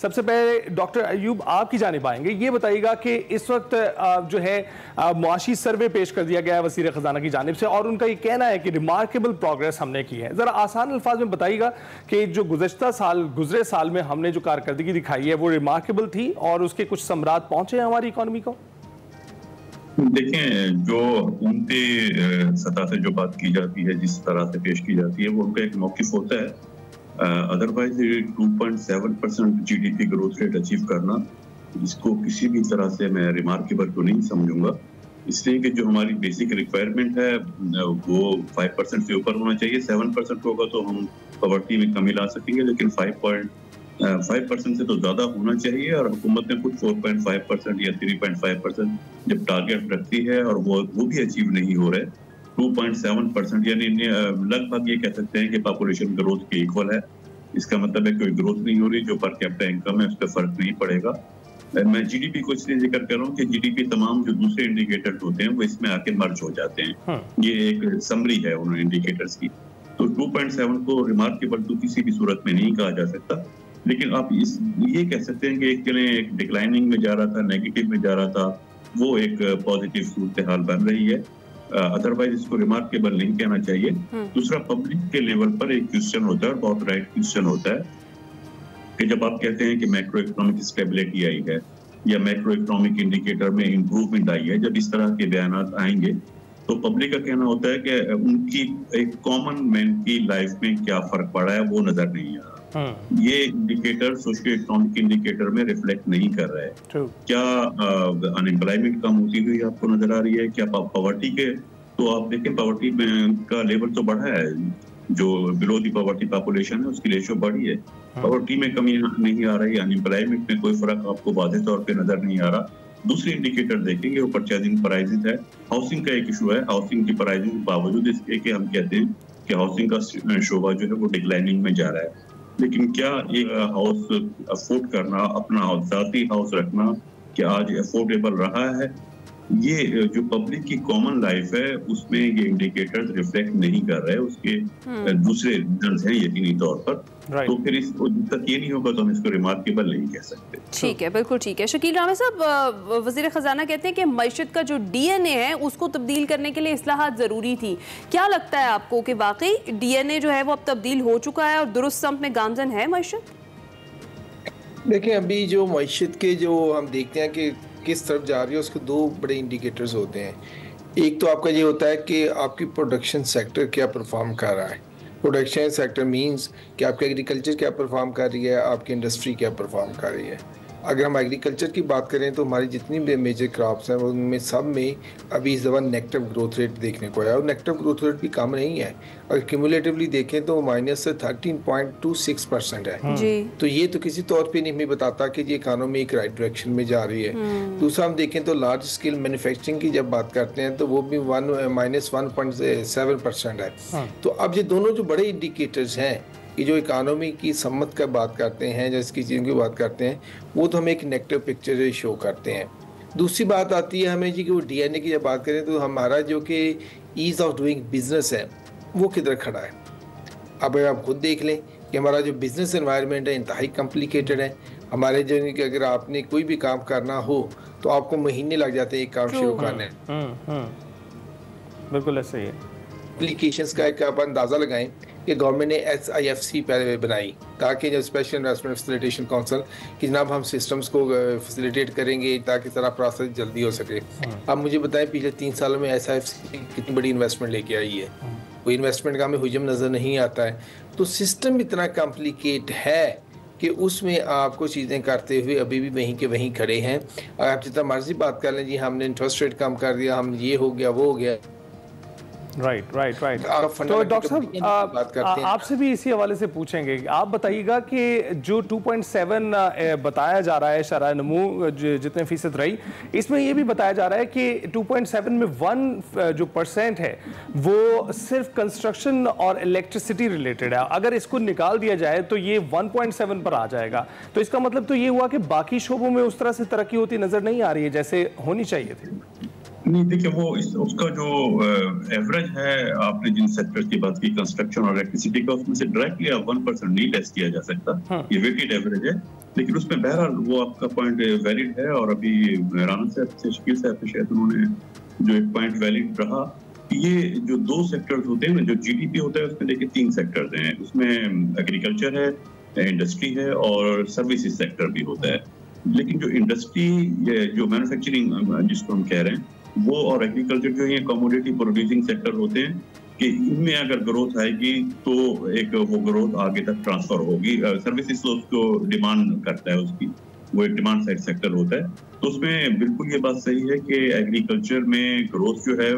सबसे पहले डॉक्टर अयूब आपकी जानिब आएंगे, ये बताइएगा कि इस वक्त जो है मुआशी सर्वे पेश कर दिया गया है वज़ीर ख़जाना की जानिब से और उनका ये कहना है कि रिमार्केबल प्रोग्रेस हमने की है। ज़रा आसान अल्फाज में बताइएगा कि जो गुज़रे साल में हमने जो कारकर्दगी दिखाई है वो रिमार्केबल थी और उसके कुछ समरात पहुंचे हैं हमारी इकॉनमी को। देखें, जो हुकूमती सतह से जो बात की जाती है, जिस तरह से पेश की जाती है, वो उनका एक मौक़िफ़ होता है। Otherwise 2.7% GDP growth rate achieve करना, इसको किसी भी तरह से मैं रिमार्केबल तो नहीं समझूंगा, इसलिए कि जो हमारी बेसिक रिक्वायरमेंट है वो 5% से ऊपर होना चाहिए। 7% होगा तो हम पॉवर्टी में कमी ला सकेंगे, लेकिन 5% से तो ज़्यादा होना चाहिए। और हुकूमत ने कुछ 4.5% या 3.5% जब टारगेट रखती है और वो भी अचीव नहीं हो रहे, 2.7% यानी लगभग ये कह सकते हैं कि पॉपुलेशन ग्रोथ के इक्वल है। इसका मतलब है कोई ग्रोथ नहीं हो रही, जो पर कैपिटा इनकम है उस पर फर्क नहीं पड़ेगा। मैं GDP को इसलिए जिक्र कर रहा हूँ कि GDP तमाम जो दूसरे इंडिकेटर्स होते हैं वो इसमें आके मर्ज हो जाते हैं। ये एक समरी है उन इंडिकेटर्स की। तो 2.7 को रिमार्केबल तो किसी भी सूरत में नहीं कहा जा सकता, लेकिन आप ये कह सकते हैं कि एक डिक्लाइनिंग में जा रहा था, नेगेटिव में जा रहा था, वो एक पॉजिटिव सूरत हाल बन रही है। अदरवाइज इसको रिमार्केबल नहीं कहना चाहिए। दूसरा, पब्लिक के लेवल पर एक क्वेश्चन होता है, बहुत राइट क्वेश्चन होता है, कि जब आप कहते हैं कि मैक्रो इकोनॉमिक स्टेबिलिटी आई है या मैक्रो इकोनॉमिक इंडिकेटर में इम्प्रूवमेंट आई है, जब इस तरह के बयान आएंगे तो पब्लिक का कहना होता है कि उनकी एक कॉमन मैन की लाइफ में क्या फर्क पड़ा है वो नजर नहीं आ रहा। ये इंडिकेटर सोशियो इकोनॉमिक इंडिकेटर में रिफ्लेक्ट नहीं कर रहा है। क्या अनएम्प्लॉयमेंट कम होती हुई आपको नजर आ रही है? क्या पॉवर्टी के, तो आप देखें पॉवर्टी का लेवल तो बढ़ा है, जो बिलो दी पॉवर्टी पॉपुलेशन है उसकी रेशो बढ़ी है, पॉवर्टी में कमी नहीं आ रही, अनएम्प्लॉयमेंट में कोई फर्क आपको वाज़ेह तौर पे नजर नहीं आ रहा। दूसरे इंडिकेटर देखेंगे वो परचेजिंग प्राइसेस है, हाउसिंग का एक इशू है। हाउसिंग की प्राइसेस बावजूद इसके कि हम कहते हैं कि हाउसिंग का शोबा जो है वो डिक्लाइनिंग में जा रहा है, लेकिन क्या एक हाउस अफोर्ड करना, अपना जाती हाउस रखना, क्या आज अफोर्डेबल रहा है? ये जो पब्लिक की कॉमन लाइफ है उसमें ये इंडिकेटर्स रिफ्लेक्ट नहीं कर रहे, उसके दूसरे रीजंस हैं यकीनी तौर पर। तो फिर इसको जब तक ये नहीं होगा तो हम इसको रिमार्केबल नहीं कह सकते। ठीक है, बिल्कुल ठीक है। शकील रामे साहब, वज़ीर ख़जाना कहते हैं कि मईशत का जो DNA है उसको तब्दील करने के लिए इस्लाहात ज़रूरी थी। क्या लगता है आपको कि वाकई DNA जो है वो अब तब्दील हो चुका है और दुरुस्त सम्त में गामजन है मईशत? देखिए, अभी जो मईशत के जो हम देखते हैं कि किस तरफ जा रही है, उसके दो बड़े इंडिकेटर्स होते हैं। एक तो आपका ये होता है कि आपकी प्रोडक्शन सेक्टर क्या परफॉर्म कर रहा है। प्रोडक्शन सेक्टर मींस कि आपकी एग्रीकल्चर क्या परफॉर्म कर रही है, आपकी इंडस्ट्री क्या परफॉर्म कर रही है। अगर हम एग्रीकल्चर की बात करें तो हमारी जितनी भी मेजर क्रॉप्स हैं उनमें सब में अभी इस दफ़ा नेगेटिव ग्रोथ रेट देखने को आया, और नेगेटिव ग्रोथ रेट भी कम नहीं है। अगर क्यूमुलेटिवली देखें तो माइनस से 13.26% है जी। तो ये तो किसी तौर पे नहीं हमें बताता कि ये इकानमी एक राइट डायरेक्शन में जा रही है। दूसरा, हम देखें तो लार्ज स्केल मैन्युफैक्चरिंग की जब बात करते हैं तो वो भी -1.7% है। तो अब ये दोनों जो बड़े इंडिकेटर्स हैं कि जो इकानमी की सम्मत का बात करते हैं, जिसकी चीज़ों की बात करते हैं, वो तो हमें एक नेगेटिव पिक्चर शो करते हैं। दूसरी बात आती है हमें जी कि वो DNA की जब बात करें तो हमारा जो कि ईज़ ऑफ डूइंग बिजनेस है वो किधर खड़ा है। अब आप खुद देख लें कि हमारा जो बिज़नेस एनवायरनमेंट है इंतहाई कॉम्प्लिकेटेड है। हमारे जो कि अगर आपने कोई भी काम करना हो तो आपको महीने लग जाते हैं एक काम शुरू करने। बिल्कुल ऐसे ही है। एप्लीकेशंस का एक आप अंदाज़ा लगाएं कि गवर्नमेंट ने SIFC बनाई ताकि जो स्पेशल इन्वेस्टमेंट फैसिलिटेशन काउंसिल कि जनाब हम सिस्टम्स को फैसिलिटेट करेंगे ताकि सारा प्रोसेस जल्दी हो सके। अब मुझे बताएं पिछले 3 सालों में SIFC कितनी बड़ी इन्वेस्टमेंट लेके आई है। कोई इन्वेस्टमेंट का हमें हुजम नज़र नहीं आता है। तो सिस्टम इतना कॉम्प्लिकेट है कि उसमें आपको चीज़ें करते हुए अभी भी वहीं के वहीं खड़े हैं। अगर आप जितना मर्जी बात कर लें जी हमने इंटरेस्ट रेट कम कर दिया, हम ये हो गया वो हो गया। राइट। तो डॉक्टर साहब आपसे भी इसी हवाले से पूछेंगे, आप बताइएगा कि जो 2.7 बताया जा रहा है शरह नमू जितने फीसद रही, इसमें ये भी बताया जा रहा है कि 2.7 में 1% है वो सिर्फ कंस्ट्रक्शन और इलेक्ट्रिसिटी रिलेटेड है। अगर इसको निकाल दिया जाए तो ये 1.7 पर आ जाएगा। तो इसका मतलब तो ये हुआ कि बाकी शोबों में उस तरह से तरक्की होती नजर नहीं आ रही है जैसे होनी चाहिए थी। नहीं, देखिए वो उसका जो एवरेज है, आपने जिन सेक्टर्स की बात की, कंस्ट्रक्शन और इलेक्ट्रिसिटी का, उसमें से डायरेक्टली आप 1% नहीं टेस्ट किया जा सकता। ये वेटेड एवरेज है, लेकिन उसमें बहरहाल वो आपका पॉइंट वैलिड है। और अभी राना साहब से, शकील साहब से शायद उन्होंने जो एक पॉइंट वैलिड रहा, ये जो 2 सेक्टर्स होते हैं ना, जो जीडीपी होता है उसमें देखिए 3 सेक्टर्स हैं। उसमें एग्रीकल्चर है, इंडस्ट्री है और सर्विसेज सेक्टर भी होता है। लेकिन जो इंडस्ट्री, जो मैन्युफैक्चरिंग जिसको हम कह रहे हैं, वो और एग्रीकल्चर जो ये कमोडिटी प्रोड्यूसिंग सेक्टर होते हैं, कि इनमें अगर ग्रोथ आएगी तो एक वो ग्रोथ आगे तक ट्रांसफर होगी। सर्विसेज तो उसको डिमांड करता है, उसकी वो एक डिमांड साइड सेक्टर होता है। तो उसमें बिल्कुल ये बात सही है कि एग्रीकल्चर में ग्रोथ जो है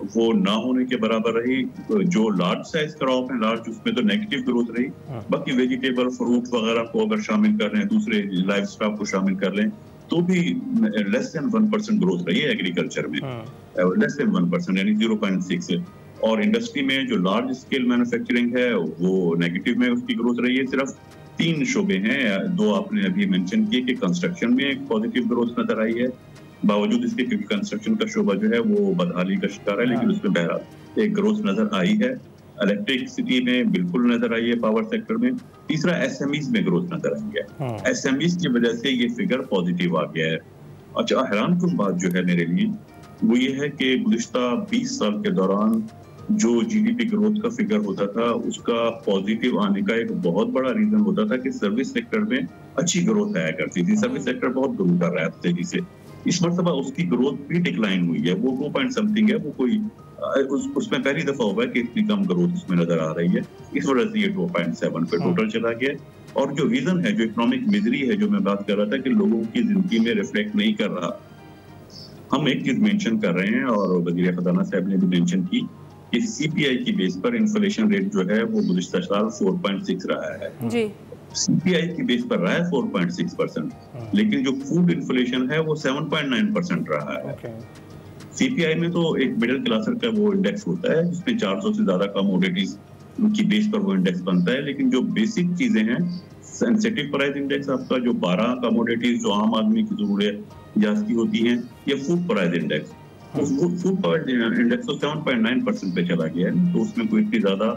वो ना होने के बराबर रही। जो लार्ज साइज क्रॉप है, लार्ज, उसमें तो नेगेटिव ग्रोथ रही। बाकी वेजिटेबल, फ्रूट वगैरह को अगर शामिल कर लें, दूसरे लाइफ स्टॉक को शामिल कर लें, तो भी लेस देन 1% ग्रोथ रही है एग्रीकल्चर में, लेस देन 1% यानी 0.6। और इंडस्ट्री में जो लार्ज स्केल मैन्युफैक्चरिंग है वो नेगेटिव में उसकी ग्रोथ रही है। सिर्फ 3 शोबे हैं, 2 आपने अभी मेंशन किए कि कंस्ट्रक्शन में एक पॉजिटिव ग्रोथ नजर आई है, बावजूद इसके क्योंकि कंस्ट्रक्शन का शोबा जो है वो बदहाली का शिकार है, लेकिन उसमें बहरहाल एक ग्रोथ नजर आई है। इलेक्ट्रिसिटी में बिल्कुल नजर आई है, पावर सेक्टर में। तीसरा एसएमईज में ग्रोथ नजर आई है। एसएमईज की वजह से ये फिगर पॉजिटिव आ गया है। अच्छा, हैरानकुन बात जो है मेरे लिए वो ये है कि गुज़िश्ता 20 साल के दौरान जो जीडीपी ग्रोथ का फिगर होता था, उसका पॉजिटिव आने का एक बहुत बड़ा रीजन होता था कि सर्विस सेक्टर में अच्छी ग्रोथ आया करती थी। सर्विस सेक्टर बहुत ग्रो कर रहा है तेजी से। इस मरतबा उसकी ग्रोथ भी डिक्लाइन हुई है, वो 2 पॉइंट समथिंग है। वो कोई उसमें पहली दफा हुआ है कि इतनी कम ग्रोथ उसमें नजर आ रही है। इस वजह से ये 2.7 पे टोटल चला गया। और जो रीजन है, जो इकोनॉमिक मिजरी है, जो मैं बात कर रहा था कि लोगों की जिंदगी में रिफ्लेक्ट नहीं कर रहा, हम एक चीज मेंशन कर रहे हैं और वज़ीर खजाना साहब ने भी मेंशन की कि सीपीआई की बेस पर इन्फ्लेशन रेट जो है वो गुज़िश्ता साल 4.6 रहा है जी। सीपीआई की बेस पर रहा है 4.6%, लेकिन जो फूड इन्फ्लेशन है वो 7.9% रहा है। सीपीआई में तो एक मिडिल क्लासर का वो इंडेक्स होता है जिसमें 400 से ज्यादा कमोडिटीज की बेस पर वो इंडेक्स बनता है। लेकिन जो बेसिक चीजें हैं, सेंसिटिव प्राइस इंडेक्स आपका जो 12 कमोडिटीज जो आम आदमी की जरूरत की होती हैं, या फूड प्राइस इंडेक्स, तो फूड प्राइस इंडेक्स तो 7.9% पे चला गया है। तो उसमें कोई इतनी ज्यादा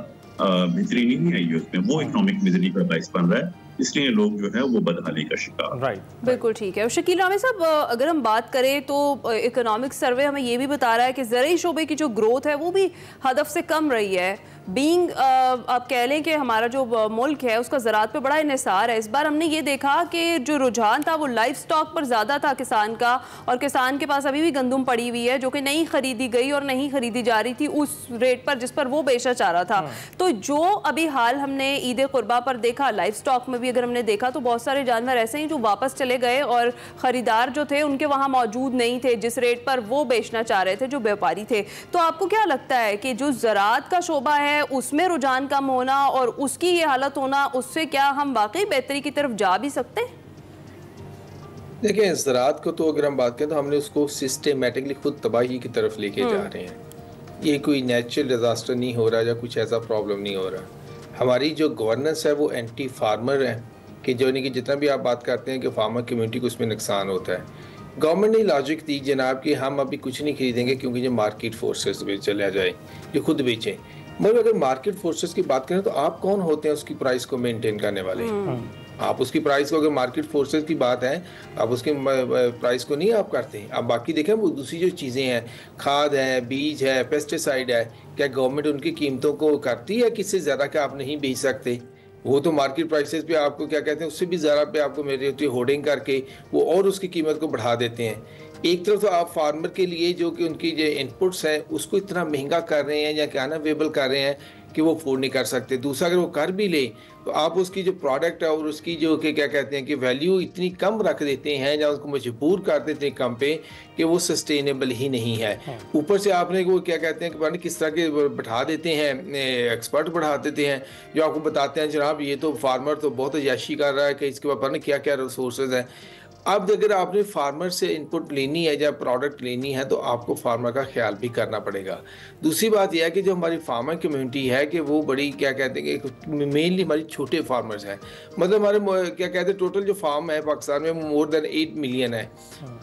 मिजरी नहीं आई है, उसमें वो इकोनॉमिक मिजरी का बाइस बन रहा है, इसलिए लोग जो है वो बदहाली का शिकार। बिल्कुल ठीक है। और शकील रामे साहब, अगर हम बात करें तो इकोनॉमिक सर्वे हमें ये भी बता रहा है कि ज़रूरी शोबे की जो ग्रोथ है वो भी हदफ से कम रही है। बीइंग आप कह लें कि हमारा जो मुल्क है उसका ज़राअत पे बड़ा इन्हिसार है। इस बार हमने ये देखा कि जो रुझान था वो लाइफ स्टॉक पर ज़्यादा था किसान का, और किसान के पास अभी भी गंदम पड़ी हुई है जो कि नहीं खरीदी गई और नहीं खरीदी जा रही थी उस रेट पर जिस पर वो बेचा चाह रहा था। तो जो अभी हाल हमने ईद कुर्बा पर देखा, लाइफ स्टॉक में भी अगर हमने देखा तो बहुत सारे जानवर ऐसे हैं जो वापस चले गए और ख़रीदार जो थे उनके वहाँ मौजूद नहीं थे जिस रेट पर वो बेचना चाह रहे थे जो व्यापारी थे। तो आपको क्या लगता है कि जो ज़राअत का शोबा है उसमें रुझान कम होना और उसकी ये हालत होना, उससे क्या हम वाकई बेहतरी की तरफ जा भी सकते हैं? देखिए, ज़राअत को तो अगर हम बात करें तो हमने उसको सिस्टेमेटिकली खुद तबाही की तरफ लेके जा रहे हैं। ये कोई नेचुरल डिजास्टर नहीं हो रहा या कुछ ऐसा प्रॉब्लम नहीं हो रहा। हमारी जो गवर्नेंस है वो एंटी फार्मर है, कि जो नहीं कि जितना भी आप बात करते हैं कि फार्मर कम्युनिटी को उसमें नुकसान होता है। गवर्नमेंट ने लॉजिक दी जनाब कि हम अभी कुछ नहीं खरीदेंगे क्योंकि जो मार्केट फोर्सेस में चला जाए, जो खुद बेचें। मगर अगर मार्केट फोर्सेस की बात करें तो आप कौन होते हैं उसकी प्राइस को मेंटेन करने वाले? आप उसकी प्राइस को, अगर मार्केट फोर्सेस की बात है, आप उसके प्राइस को नहीं आप करते। आप बाकी देखें वो दूसरी जो चीज़ें हैं, खाद है, बीज है, पेस्टिसाइड है, क्या गवर्नमेंट उनकी कीमतों को करती है किससे ज़्यादा कि आप नहीं बेच सकते? वो तो मार्केट प्राइसेस पे आपको क्या कहते हैं, उससे भी ज़्यादा पे आपको मेरी होती है होर्डिंग करके वो और उसकी कीमत को बढ़ा देते हैं। एक तरफ तो आप फार्मर के लिए जो कि उनकी जो इनपुट्स हैं उसको इतना महंगा कर रहे हैं या क्या अवेलेबल कर रहे हैं कि वो अफोर्ड नहीं कर सकते। दूसरा, अगर वो कर भी ले तो आप उसकी जो प्रोडक्ट है और उसकी जो कि क्या कहते हैं कि वैल्यू इतनी कम रख देते हैं या उसको मजबूर कर देते हैं कम पे कि वो सस्टेनेबल ही नहीं है। ऊपर से आपने वो क्या कहते हैं कि पता नहीं किस तरह के बैठा देते हैं, एक्सपर्ट बढ़ा देते हैं जो आपको बताते हैं जनाब ये तो फार्मर तो बहुत अयाशी कर रहा है कि इसके पास पता नहीं क्या क्या रिसोर्सेज हैं। अब अगर आपने फार्मर से इनपुट लेनी है या प्रोडक्ट लेनी है तो आपको फार्मर का ख्याल भी करना पड़ेगा। दूसरी बात यह है कि जो हमारी फार्मर कम्युनिटी है कि वो बड़ी क्या कहते हैं कि मेनली हमारी छोटे फार्मर्स हैं, मतलब हमारे क्या कहते हैं टोटल जो फार्म है पाकिस्तान में मोर देन 8 मिलियन है,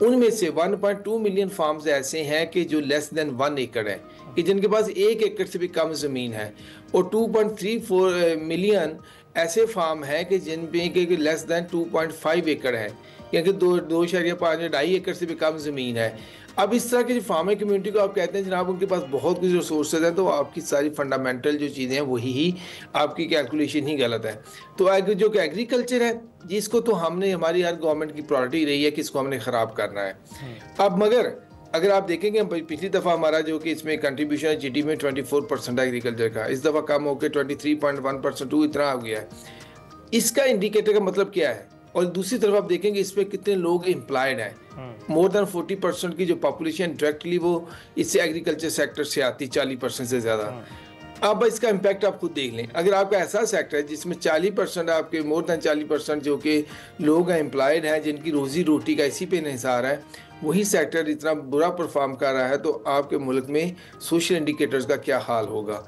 उनमें से 1.2 मिलियन फार्म्स ऐसे हैं कि जो लेस देन 1 एकड़ है, कि जिनके पास 1 एकड़ से भी कम ज़मीन है, और 2.34 मिलियन ऐसे फार्म हैं कि जिन पे कि लेस देन 2.5 एकड़ है, क्योंकि 2.5 एकड़ से भी कम ज़मीन है। अब इस तरह की जो फार्मर कम्युनिटी को आप कहते हैं जनाब उनके पास बहुत कुछ रिसोर्सेज हैं, तो आपकी सारी फंडामेंटल जो चीज़ें हैं वही ही आपकी कैलकुलेशन ही गलत है। तो जो कि एग्रीकल्चर है जिसको तो हमने हमारी हर गवर्नमेंट की प्रायोरिटी रही है कि इसको हमने ख़राब करना है। अब मगर अगर आप देखेंगे पिछली दफ़ा हमारा जो कि इसमें कंट्रीब्यूशन है जीडीपी में 24% एग्रीकल्चर का, इस दफ़ा कम होकर 23.1% इतना आ गया है। इसका इंडिकेटर का मतलब क्या है? और दूसरी तरफ आप देखेंगे इस पे कितने लोग एम्प्लॉयड हैं। मोर देन 40% की जो पॉपुलेशन डायरेक्टली वो इससे एग्रीकल्चर सेक्टर से आती, 40% से ज़्यादा। अब इसका इम्पैक्ट आप खुद देख लें। अगर आपका ऐसा सेक्टर है जिसमें 40% आपके मोर देन 40% जो कि लोग एम्प्लॉयड हैं जिनकी रोजी रोटी का इसी पे इंहिसार है, वही सेक्टर इतना बुरा परफॉर्म कर रहा है, तो आपके मुल्क में सोशल इंडिकेटर्स का क्या हाल होगा।